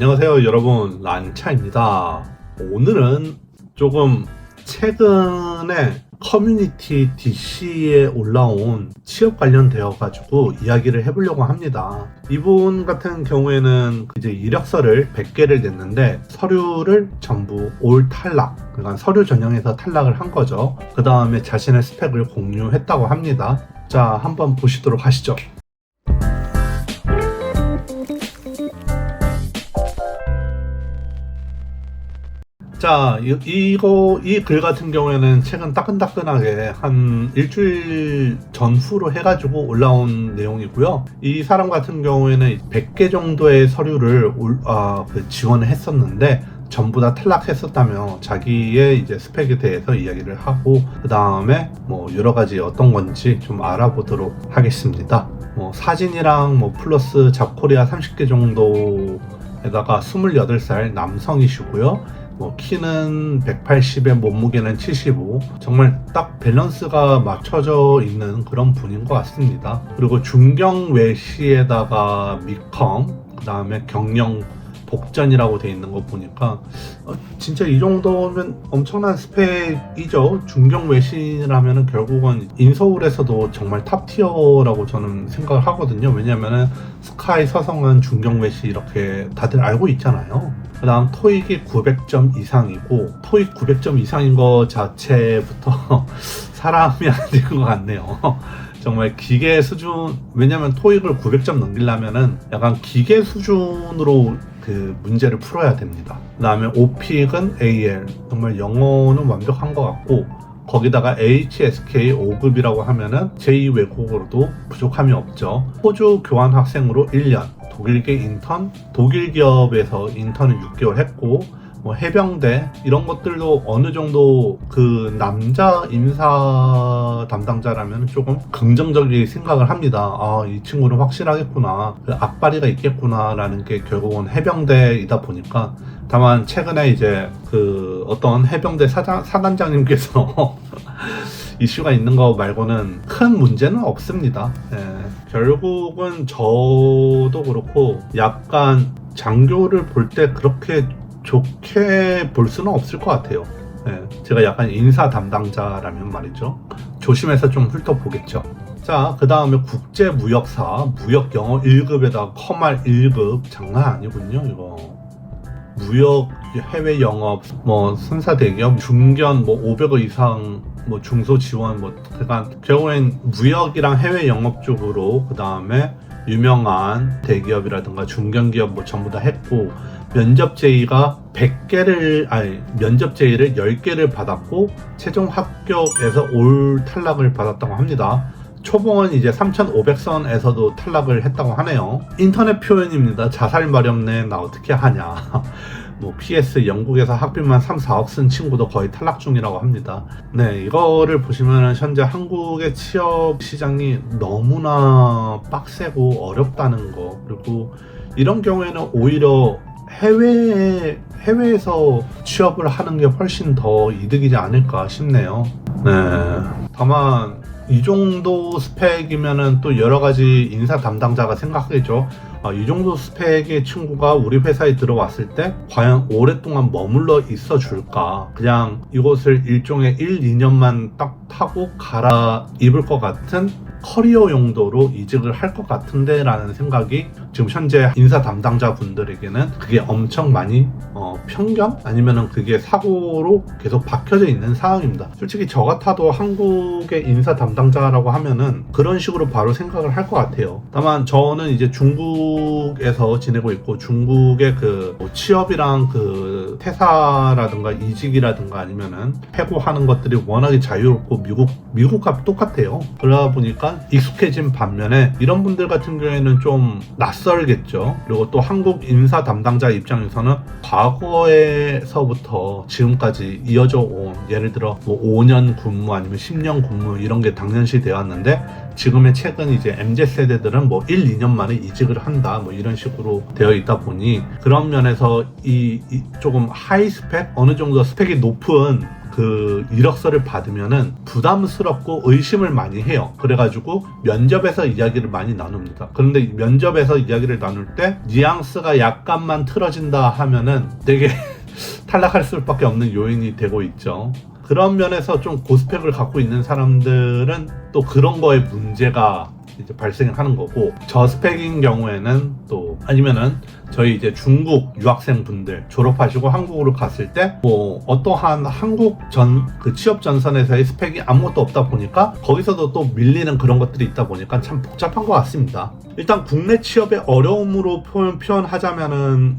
안녕하세요 여러분, 란차입니다. 오늘은 조금 최근에 커뮤니티 DC에 올라온 취업 관련되어 가지고 이야기를 해보려고 합니다. 이분 같은 경우에는 이제 이력서를 100개를 냈는데 서류를 전부 올 탈락, 그러니까 서류 전형에서 탈락을 한 거죠. 그 다음에 자신의 스펙을 공유했다고 합니다. 자, 한번 보시도록 하시죠. 자, 이 글 같은 경우에는 최근 따끈따끈하게 한 일주일 전후로 해가지고 올라온 내용이고요. 이 사람 같은 경우에는 100개 정도의 서류를 지원을 했었는데 전부 다 탈락했었다며 자기의 이제 스펙에 대해서 이야기를 하고, 그 다음에 뭐 여러 가지 어떤 건지 좀 알아보도록 하겠습니다. 사진이랑 플러스 잡코리아 30개 정도에다가 28살 남성이시고요. 키는 180에 몸무게는 75, 정말 딱 밸런스가 맞춰져 있는 그런 분인 것 같습니다. 그리고 중경 외시에다가 미컴, 그 다음에 경영 복전이라고 돼 있는 거 보니까 진짜 이 정도면 엄청난 스펙이죠. 중경 외신이라면 결국은 인서울에서도 정말 탑티어라고 저는 생각을 하거든요. 왜냐면은 스카이, 서성한, 중경 외신 이렇게 다들 알고 있잖아요. 그 다음 토익이 900점 이상이고, 토익 900점 이상인 거 자체부터 사람이 아닌 것 같네요. 정말 기계 수준, 왜냐면 토익을 900점 넘기려면은 약간 기계 수준으로 그 문제를 풀어야 됩니다. 그 다음에 오픽은 AL, 정말 영어는 완벽한 것 같고, 거기다가 HSK 5급이라고 하면은 제2 외국어로도 부족함이 없죠. 호주 교환 학생으로 1년, 독일계 인턴, 독일 기업에서 인턴을 6개월 했고, 해병대 이런 것들도 어느 정도 그 남자 인사 담당자라면 조금 긍정적인 생각을 합니다. 이 친구는 확실하겠구나, 그 앞발이가 있겠구나 라는 게 결국은 해병대이다 보니까. 다만 최근에 이제 그 어떤 해병대 사단장님께서 이슈가 있는 거 말고는 큰 문제는 없습니다. 결국은 저도 그렇고 약간 장교를 볼 때 그렇게 좋게 볼 수는 없을 것 같아요. 제가 약간 인사 담당자라면 말이죠. 조심해서 좀 훑어보겠죠. 자, 그 다음에 국제무역사, 무역영어 1급에다가 커말 1급, 장난 아니군요 이거. 무역, 해외 영업, 순사대기업, 중견 500억 이상, 중소 지원, 그러니까 결국엔 무역이랑 해외 영업 쪽으로, 그 다음에 유명한 대기업이라든가 중견기업 전부 다 했고, 면접 제의가 10개를 받았고, 최종 합격에서 올 탈락을 받았다고 합니다. 초봉은 이제 3,500선에서도 탈락을 했다고 하네요. 인터넷 표현입니다. 자살 마렵네, 나 어떻게 하냐. PS 영국에서 학비만 3, 4억 쓴 친구도 거의 탈락 중이라고 합니다. 네, 이거를 보시면 현재 한국의 취업 시장이 너무나 빡세고 어렵다는 거, 그리고 이런 경우에는 오히려 해외에서 취업을 하는 게 훨씬 더 이득이지 않을까 싶네요. 네, 다만 이 정도 스펙이면은 또 여러 가지 인사 담당자가 생각하겠죠. 이 정도 스펙의 친구가 우리 회사에 들어왔을 때 과연 오랫동안 머물러 있어 줄까? 그냥 이곳을 일종의 1, 2년만 딱 타고 갈아입을 것 같은 커리어 용도로 이직을 할 것 같은데 라는 생각이 지금 현재 인사 담당자 분들에게는 그게 엄청 많이 편견? 아니면은 그게 사고로 계속 박혀져 있는 상황입니다. 솔직히 저 같아도 한국의 인사 담당자라고 하면은 그런 식으로 바로 생각을 할 것 같아요. 다만 저는 이제 중국에서 지내고 있고, 중국의 그 취업이랑 그 퇴사라든가 이직이라든가 아니면은 해고하는 것들이 워낙에 자유롭고 미국과 똑같아요. 그러다 보니까 익숙해진 반면에 이런 분들 같은 경우에는 좀 낯설겠죠. 그리고 또 한국 인사 담당자 입장에서는 과거에서부터 지금까지 이어져 온, 예를 들어 5년 근무 아니면 10년 근무 이런 게 당연시 되었는데, 지금의 최근 이제 MZ세대들은 1, 2년 만에 이직을 한다 이런 식으로 되어 있다 보니, 그런 면에서 이 조금 하이 스펙, 어느 정도 스펙이 높은 그 이력서를 받으면은 부담스럽고 의심을 많이 해요. 그래가지고 면접에서 이야기를 많이 나눕니다. 그런데 면접에서 이야기를 나눌 때 뉘앙스가 약간만 틀어진다 하면은 되게 탈락할 수밖에 없는 요인이 되고 있죠. 그런 면에서 좀 고스펙을 갖고 있는 사람들은 또 그런 거에 문제가 이제 발생하는 거고, 저스펙인 경우에는 또 아니면은 저희 이제 중국 유학생 분들 졸업하시고 한국으로 갔을 때 뭐 어떠한 한국 그 취업 전선에서의 스펙이 아무것도 없다 보니까 거기서도 또 밀리는 그런 것들이 있다 보니까 참 복잡한 것 같습니다. 일단 국내 취업의 어려움으로 표현하자면은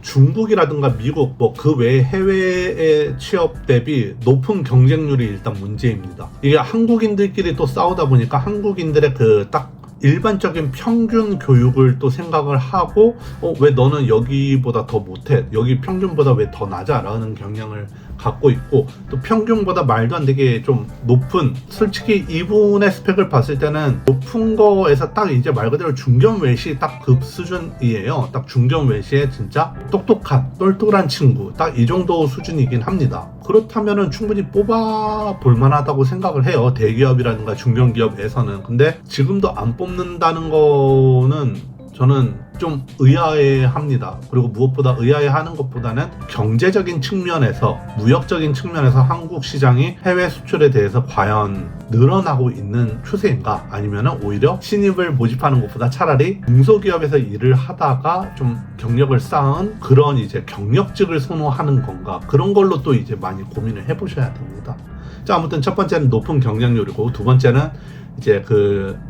중국이라든가 미국 뭐 그 외 해외의 취업 대비 높은 경쟁률이 일단 문제입니다. 이게 한국인들끼리 또 싸우다 보니까 한국인들의 그 딱 일반적인 평균 교육을 또 생각을 하고 왜 너는 여기보다 더 못해? 여기 평균보다 왜 더 낮아? 라는 경향을 갖고 있고, 또 평균보다 말도 안 되게 좀 높은, 솔직히 이분의 스펙을 봤을 때는 높은 거에서 딱 이제 말 그대로 중견외시 딱 급 수준이에요. 딱 중견외시에 진짜 똑똑한 똘똘한 친구 딱 이 정도 수준이긴 합니다. 그렇다면은 충분히 뽑아 볼 만하다고 생각을 해요. 대기업이라든가 중견기업에서는. 근데 지금도 안 뽑는다는 거는 저는 좀 의아해합니다. 그리고 무엇보다 의아해하는 것보다는 경제적인 측면에서, 무역적인 측면에서 한국 시장이 해외 수출에 대해서 과연 늘어나고 있는 추세인가, 아니면 오히려 신입을 모집하는 것보다 차라리 중소기업에서 일을 하다가 좀 경력을 쌓은 그런 이제 경력직을 선호하는 건가, 그런 걸로 또 이제 많이 고민을 해보셔야 됩니다. 자, 아무튼 첫 번째는 높은 경쟁률이고, 두 번째는 이제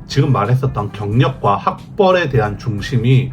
지금 말했었던 경력과 학벌에 대한 중심이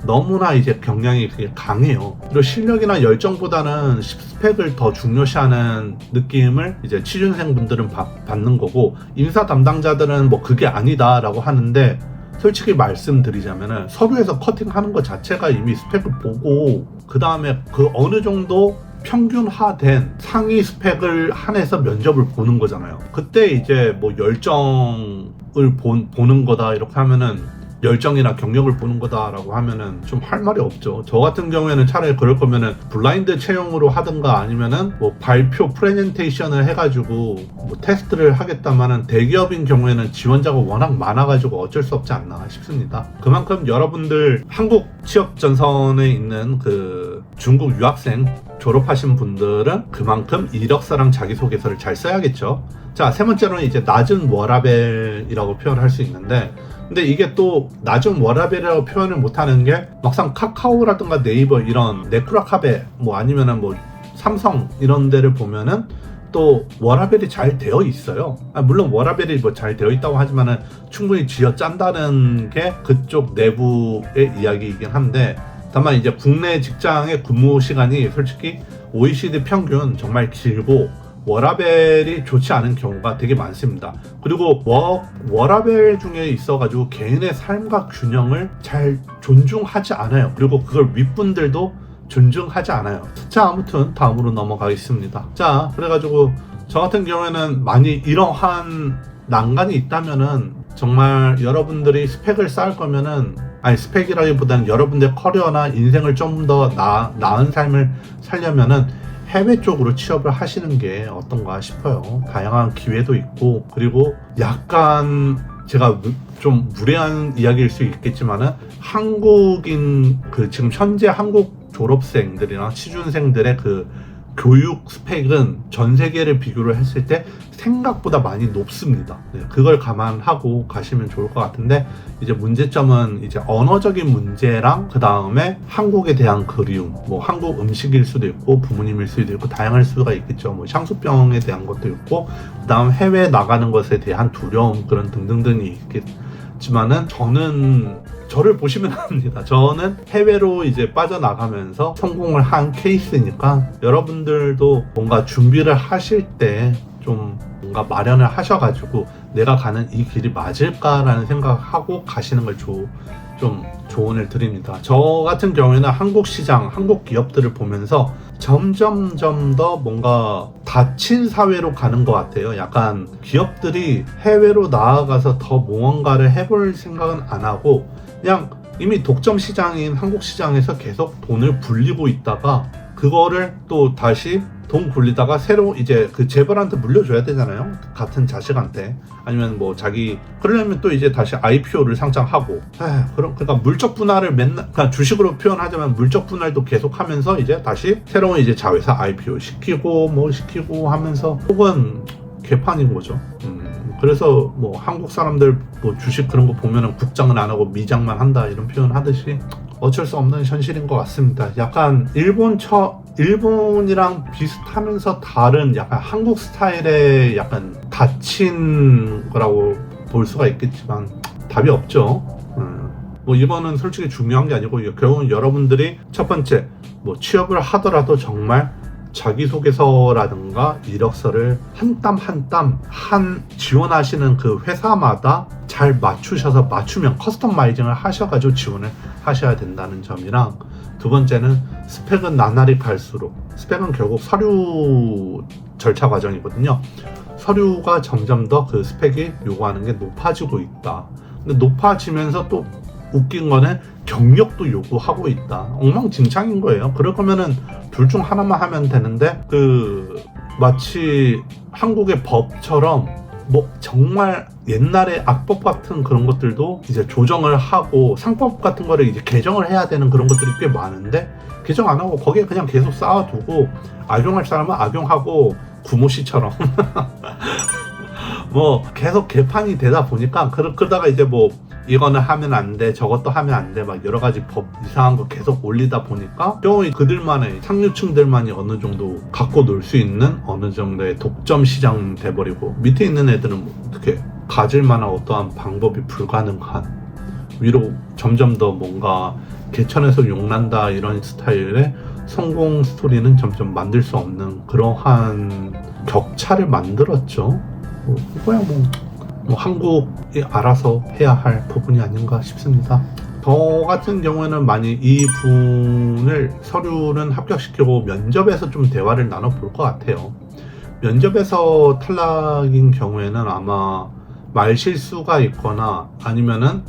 너무나 이제 경향이 그게 강해요. 그리고 실력이나 열정보다는 스펙을 더 중요시하는 느낌을 이제 취준생 분들은 받는 거고, 인사 담당자들은 뭐 그게 아니다라고 하는데, 솔직히 말씀드리자면은 서류에서 커팅하는 것 자체가 이미 스펙을 보고 그 다음에 그 어느 정도 평균화된 상위 스펙을 한해서 면접을 보는 거잖아요. 그때 이제 뭐 열정을 보는 거다 이렇게 하면은, 열정이나 경력을 보는 거다라고 하면은 좀 할 말이 없죠. 저 같은 경우에는 차라리 그럴 거면은 블라인드 채용으로 하든가, 아니면은 뭐 발표 프레젠테이션을 해가지고 뭐 테스트를 하겠다마는, 대기업인 경우에는 지원자가 워낙 많아가지고 어쩔 수 없지 않나 싶습니다. 그만큼 여러분들 한국 취업 전선에 있는 그 중국 유학생 졸업하신 분들은 그만큼 이력서랑 자기소개서를 잘 써야겠죠. 자, 세 번째로는 이제 낮은 워라밸이라고 표현할 수 있는데, 근데 이게 또 낮은 워라밸이라고 표현을 못하는 게, 막상 카카오라든가 네이버 이런 네쿠라카베 뭐 아니면은 뭐 삼성 이런 데를 보면은 또 워라밸이 잘 되어 있어요. 물론 워라밸이 뭐 잘 되어 있다고 하지만은 충분히 쥐어짠다는 게 그쪽 내부의 이야기이긴 한데, 다만 이제 국내 직장의 근무 시간이 솔직히 OECD 평균 정말 길고 워라밸이 좋지 않은 경우가 되게 많습니다. 그리고 워라밸 중에 있어가지고 개인의 삶과 균형을 잘 존중하지 않아요. 그리고 그걸 윗분들도 존중하지 않아요. 자, 아무튼 다음으로 넘어가겠습니다. 자, 그래가지고 저 같은 경우에는 많이 이러한 난간이 있다면은, 정말 여러분들이 스펙을 쌓을 거면은, 아니 스펙이라기보다는 여러분들의 커리어나 인생을 좀 더 나은 삶을 살려면은 해외 쪽으로 취업을 하시는 게 어떤가 싶어요. 다양한 기회도 있고, 그리고 약간 제가 좀 무례한 이야기일 수 있겠지만은, 한국인 지금 현재 한국 졸업생들이나 취준생들의 교육 스펙은 전 세계를 비교를 했을 때 생각보다 많이 높습니다. 그걸 감안하고 가시면 좋을 것 같은데, 이제 문제점은 이제 언어적인 문제랑 그 다음에 한국에 대한 그리움, 뭐 한국 음식일 수도 있고 부모님일 수도 있고 다양할 수가 있겠죠. 뭐 향수병에 대한 것도 있고, 그 다음 해외 나가는 것에 대한 두려움, 그런 등등등이 있겠지만은, 저를 보시면 합니다. 저는 해외로 이제 빠져나가면서 성공을 한 케이스니까, 여러분들도 뭔가 준비를 하실 때 좀 뭔가 마련을 하셔가지고 내가 가는 이 길이 맞을까라는 생각하고 가시는 걸 좀 조언을 드립니다. 저 같은 경우에는 한국 시장, 한국 기업들을 보면서 점점 더 뭔가 닫힌 사회로 가는 것 같아요. 약간 기업들이 해외로 나아가서 더 무언가를 해볼 생각은 안 하고, 그냥 이미 독점 시장인 한국 시장에서 계속 돈을 불리고 있다가 그거를 또 다시 돈 굴리다가 새로 이제 그 재벌한테 물려줘야 되잖아요. 같은 자식한테. 아니면 뭐 자기 그러려면 또 이제 다시 IPO를 상장하고. 그러니까 물적 분할을 맨날, 그러니까 주식으로 표현하자면 물적 분할도 계속하면서 이제 다시 새로운 이제 자회사 IPO 시키고 뭐 시키고 하면서 혹은 개판인 거죠. 그래서 뭐 한국 사람들 뭐 주식 그런 거 보면은 국장은 안 하고 미장만 한다 이런 표현 하듯이 어쩔 수 없는 현실인 것 같습니다. 약간 일본이랑 비슷하면서 다른 약간 한국 스타일의 약간 닫힌 거라고 볼 수가 있겠지만 답이 없죠. 뭐 이거는 솔직히 중요한 게 아니고 결국은 여러분들이 첫 번째 뭐 취업을 하더라도 정말 자기소개서라든가 이력서를 한 땀 한 지원하시는 그 회사마다 잘 맞추면 커스터마이징을 하셔가지고 지원을 하셔야 된다는 점이랑, 두 번째는 스펙은 나날이 갈수록, 스펙은 결국 서류 절차 과정이거든요. 서류가 점점 더 그 스펙이 요구하는 게 높아지고 있다. 근데 높아지면서 또 웃긴 거는 경력도 요구하고 있다. 엉망진창인 거예요. 그럴 거면은 둘 중 하나만 하면 되는데 마치 한국의 법처럼 뭐 정말 옛날에 악법 같은 그런 것들도 이제 조정을 하고 상법 같은 거를 이제 개정을 해야 되는 그런 것들이 꽤 많은데 개정 안 하고 거기에 그냥 계속 쌓아두고 악용할 사람은 악용하고 구모 씨처럼 뭐 계속 개판이 되다 보니까 그러다가 이제 뭐 이거는 하면 안 돼, 저것도 하면 안 돼, 막 여러 가지 법 이상한 거 계속 올리다 보니까 경우에 그들만의 상류층들만이 어느 정도 갖고 놀 수 있는 어느 정도의 독점 시장 돼버리고, 밑에 있는 애들은 뭐 어떻게 가질 만한 어떠한 방법이 불가능한, 위로 점점 더 뭔가 개천에서 용난다 이런 스타일의 성공 스토리는 점점 만들 수 없는 그러한 격차를 만들었죠. 그거야 뭐 한국이 알아서 해야 할 부분이 아닌가 싶습니다. 저 같은 경우에는 만약 이 분을 서류는 합격시키고 면접에서 좀 대화를 나눠볼 것 같아요. 면접에서 탈락인 경우에는 아마 말 실수가 있거나 아니면은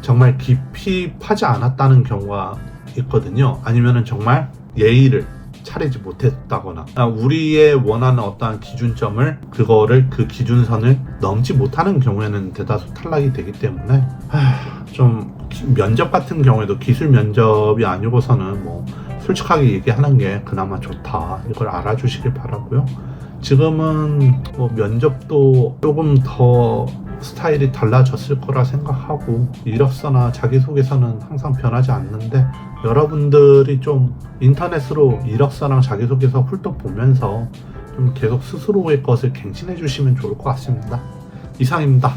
정말 깊이 파지 않았다는 경우가 있거든요. 아니면은 정말 예의를 차리지 못했다거나 우리의 원하는 어떠한 기준점을 그 기준선을 넘지 못하는 경우에는 대다수 탈락이 되기 때문에 좀 면접 같은 경우에도 기술 면접이 아니고서는 뭐 솔직하게 얘기하는 게 그나마 좋다, 이걸 알아주시길 바라고요. 지금은 뭐 면접도 조금 더 스타일이 달라졌을 거라 생각하고, 이력서나 자기소개서는 항상 변하지 않는데 여러분들이 좀 인터넷으로 이력서랑 자기소개서 훑어 보면서 좀 계속 스스로의 것을 갱신해 주시면 좋을 것 같습니다. 이상입니다.